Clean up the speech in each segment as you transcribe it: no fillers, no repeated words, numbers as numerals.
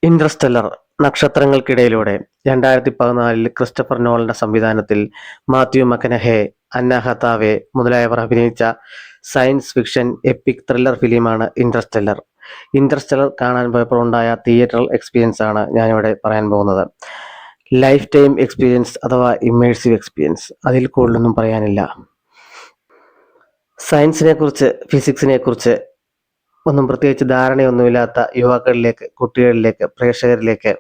Interstellar നക്ഷത്രങ്ങൾക്കിടയിലൂടെ 2014 Christopher നോളന്റെ സംവിധാനത്തിൽ മാത്യു മക്കനഹെ, അന്ന ഹതാവെ മുതലായവർ അഭിനയിച്ച science fiction EPIC thriller ഫിലിമാണ് ഇന്റർസ്റ്റെല്ലർ. ഇന്റർസ്റ്റെല്ലർ കാണാൻ പോയപ്പോൾ ഉണ്ടായ തിയേറ്ററൽ എക്സ്പീരിയൻസ് ആണ് ഞാനിവിടെ പറയാൻ പോകുന്നത്. ലൈഫ് ടൈം എക്സ്പീരിയൻസ് അഥവാ ഇമ്മേഴ്സീവ് എക്സ്പീരിയൻസ്, അതിൽ കൂടുതലൊന്നും പറയാനില്ല. സയൻസിനെ കുറിച്ച്, ഫിസിക്സിനെ കുറിച്ച് ഒന്നും പ്രത്യേകിച്ച് ധാരണയൊന്നുമില്ലാത്ത യുവാക്കളിലേക്ക്, കുട്ടികളിലേക്ക്, പ്രേക്ഷകരിലേക്ക്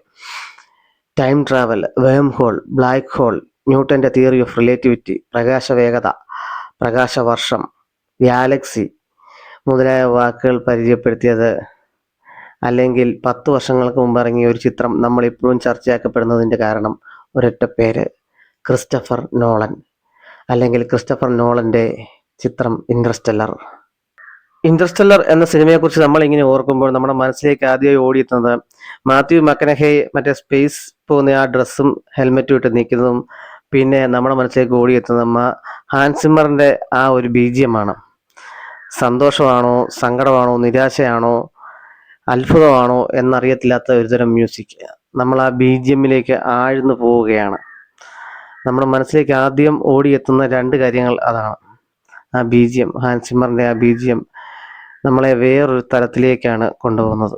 ടൈം ട്രാവൽ, വേം ഹോൾ, ബ്ലാക്ക് ഹോൾ, ന്യൂട്ടന്റെ തിയറി ഓഫ് റിലേറ്റിവിറ്റി, പ്രകാശവേഗത, പ്രകാശവർഷം, ഗാലക്സി മുതലായ വാക്കുകൾ പരിചയപ്പെടുത്തിയത്, അല്ലെങ്കിൽ 10 വർഷങ്ങൾക്ക് മുമ്പ് ഇറങ്ങിയ ഒരു ചിത്രം നമ്മളിപ്പോഴും ചർച്ചയാക്കപ്പെടുന്നതിൻ്റെ കാരണം ഒരൊറ്റ പേര്, ക്രിസ്റ്റഫർ നോളൻ. അല്ലെങ്കിൽ ക്രിസ്റ്റഫർ നോളന്റെ ചിത്രം ഇന്റർസ്റ്റെല്ലർ. ഇന്റർസ്റ്റെല്ലർ എന്ന സിനിമയെക്കുറിച്ച് നമ്മൾ ഇങ്ങനെ ഓർക്കുമ്പോൾ നമ്മുടെ മനസ്സിലേക്ക് ആദ്യമായി ഓടിയെത്തുന്നത് മാത്യു മക്കനഹെ മറ്റേ സ്പേസ് പോകുന്ന ആ ഡ്രസ്സും ഹെൽമെറ്റും ഇട്ട് നിൽക്കുന്നതും, പിന്നെ നമ്മുടെ മനസ്സിലേക്ക് ഓടിയെത്തുന്ന ഹാൻസിമറിന്റെ ആ ഒരു ബീജിയമാണ്. സന്തോഷമാണോ, സങ്കടമാണോ, നിരാശയാണോ, അത്ഭുതമാണോ എന്നറിയത്തില്ലാത്ത ഒരുതരം മ്യൂസിക്. നമ്മൾ ആ ബീജിയമ്മിലേക്ക് ആഴ്ന്നു പോവുകയാണ്. നമ്മുടെ മനസ്സിലേക്ക് ആദ്യം ഓടിയെത്തുന്ന രണ്ട് കാര്യങ്ങൾ അതാണ്. ആ ബീജിയം, ഹാൻസിമറിന്റെ ആ ബീജിയം നമ്മളെ വേറൊരു തലത്തിലേക്കാണ് കൊണ്ടുപോകുന്നത്.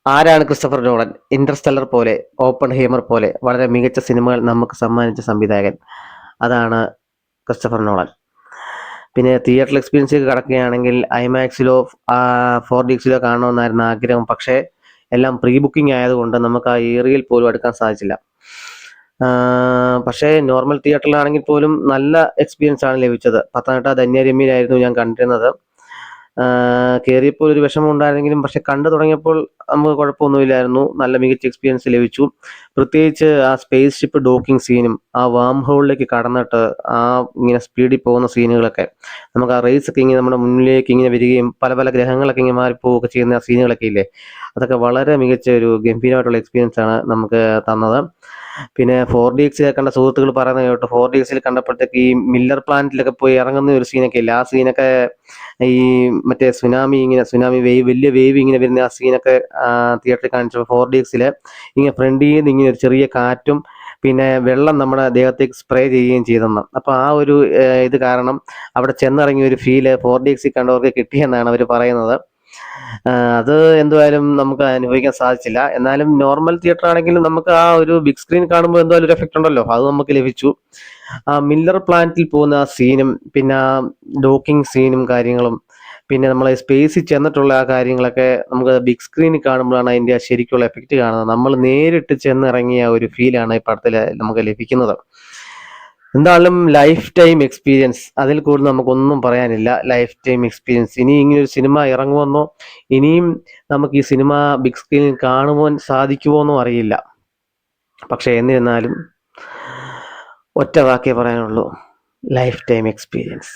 ആരാണ് ക്രിസ്റ്റഫർ നോളൻ? ഇന്റർസ്റ്റെല്ലർ പോലെ, ഓപ്പൺ ഹേമർ പോലെ വളരെ മികച്ച സിനിമകൾ നമുക്ക് സമ്മാനിച്ച സംവിധായകൻ. അതാണ് ക്രിസ്റ്റഫർ നോളൻ. പിന്നെ തിയേറ്റർ എക്സ്പീരിയൻസിലേക്ക് കടക്കുകയാണെങ്കിൽ ഐമാക്സിലോ 4DXലോ കാണണമെന്നായിരുന്നു ആഗ്രഹം. പക്ഷേ എല്ലാം പ്രീ ബുക്കിംഗ് ആയതുകൊണ്ട് നമുക്ക് ആ ഏരിയയിൽ പോലും എടുക്കാൻ സാധിച്ചില്ല. പക്ഷേ നോർമൽ തിയേറ്ററിലാണെങ്കിൽ പോലും നല്ല എക്സ്പീരിയൻസ് ആണ് ലഭിച്ചത്. പത്തനംതിട്ട ധന്യരമ്യയിലായിരുന്നു ഞാൻ കണ്ടിരുന്നത്. കയറിയപ്പോൾ ഒരു വിഷമം ഉണ്ടായിരുന്നെങ്കിലും പക്ഷെ കണ്ടു തുടങ്ങിയപ്പോൾ നമുക്ക് കുഴപ്പമൊന്നുമില്ലായിരുന്നു. നല്ല മികച്ച എക്സ്പീരിയൻസ് ലഭിച്ചു. പ്രത്യേകിച്ച് ആ സ്പേസ് ഷിപ്പ് ഡോക്കിംഗ് സീനും ആ വാം ഹോളിലേക്ക് കടന്നിട്ട് ആ ഇങ്ങനെ സ്പീഡിൽ പോകുന്ന സീനുകളൊക്കെ, നമുക്ക് ആ റേസ് ഒക്കെ ഇങ്ങനെ നമ്മുടെ മുന്നിലേക്ക് ഇങ്ങനെ വരികയും പല പല ഗ്രഹങ്ങളൊക്കെ ഇങ്ങനെ മാറിപ്പോവുകയൊക്കെ ചെയ്യുന്ന ആ സീനുകളൊക്കെ ഇല്ലേ, അതൊക്കെ വളരെ മികച്ച ഒരു ഗംഭീരമായിട്ടുള്ള എക്സ്പീരിയൻസ് ആണ് നമുക്ക് തന്നത്. പിന്നെ 4DXൽ കണ്ട സുഹൃത്തുക്കൾ പറയുന്നത് കേട്ടു, 4DXൽ കണ്ടപ്പോഴത്തേക്ക് ഈ മില്ലർ പ്ലാനറ്റിലൊക്കെ പോയി ഇറങ്ങുന്ന ഒരു സീനൊക്കെ ഇല്ല, ആ സീനൊക്കെ ഈ മറ്റേ സുനാമി വേവ്, വലിയ വേവ് ഇങ്ങനെ വരുന്ന ആ സീനൊക്കെ തിയേറ്ററിൽ കാണിച്ചപ്പോൾ 4DXൽ ഇങ്ങനെ ഫ്രണ്ടിൽ നിന്ന് ഇങ്ങനെ ഒരു ചെറിയ കാറ്റും പിന്നെ വെള്ളം നമ്മുടെ ദേഹത്തേക്ക് സ്പ്രേ ചെയ്യുകയും ചെയ്തെന്ന്. അപ്പോൾ ആ ഒരു ഇത് കാരണം അവിടെ ചെന്നിറങ്ങിയ ഒരു ഫീല് 4DXൽ കണ്ടവർക്ക് കിട്ടിയെന്നാണ് അവർ പറയുന്നത്. അത് എന്തുവായാലും നമുക്ക് അനുഭവിക്കാൻ സാധിച്ചില്ല. എന്നാലും നോർമൽ തിയേറ്റർ ആണെങ്കിലും നമുക്ക് ആ ഒരു ബിഗ് സ്ക്രീൻ കാണുമ്പോൾ എന്തായാലും ഒരു എഫക്റ്റ് ഉണ്ടല്ലോ, അത് നമുക്ക് ലഭിച്ചു. ആ മില്ലർ പ്ലാനറ്റിൽ പോകുന്ന ആ സീനും പിന്നെ ആ ഡോക്കിംഗ് സീനും കാര്യങ്ങളും, പിന്നെ നമ്മൾ സ്പേസിൽ ചെന്നിട്ടുള്ള ആ കാര്യങ്ങളൊക്കെ നമുക്ക് ബിഗ് സ്ക്രീനിൽ കാണുമ്പോഴാണ് അതിൻ്റെ ശരിക്കുള്ള എഫക്റ്റ് കാണുന്നത്. നമ്മൾ നേരിട്ട് ചെന്നിറങ്ങിയ ഒരു ഫീലാണ് ഈ പടത്തിൽ നമുക്ക് ലഭിക്കുന്നത്. എന്തായാലും ലൈഫ് ടൈം എക്സ്പീരിയൻസ്, അതിൽ കൂടുതൽ നമുക്കൊന്നും പറയാനില്ല. Life time experience. ഇനി ഇങ്ങനൊരു സിനിമ ഇറങ്ങുമെന്നോ ഇനിയും നമുക്ക് ഈ സിനിമ ബിഗ് സ്ക്രീനിൽ കാണുവാൻ സാധിക്കുമോ എന്നും അറിയില്ല. പക്ഷെ എന്നിരുന്നാലും ഒറ്റ വാക്കേ പറയാനുള്ളൂ, ലൈഫ് ടൈം എക്സ്പീരിയൻസ്.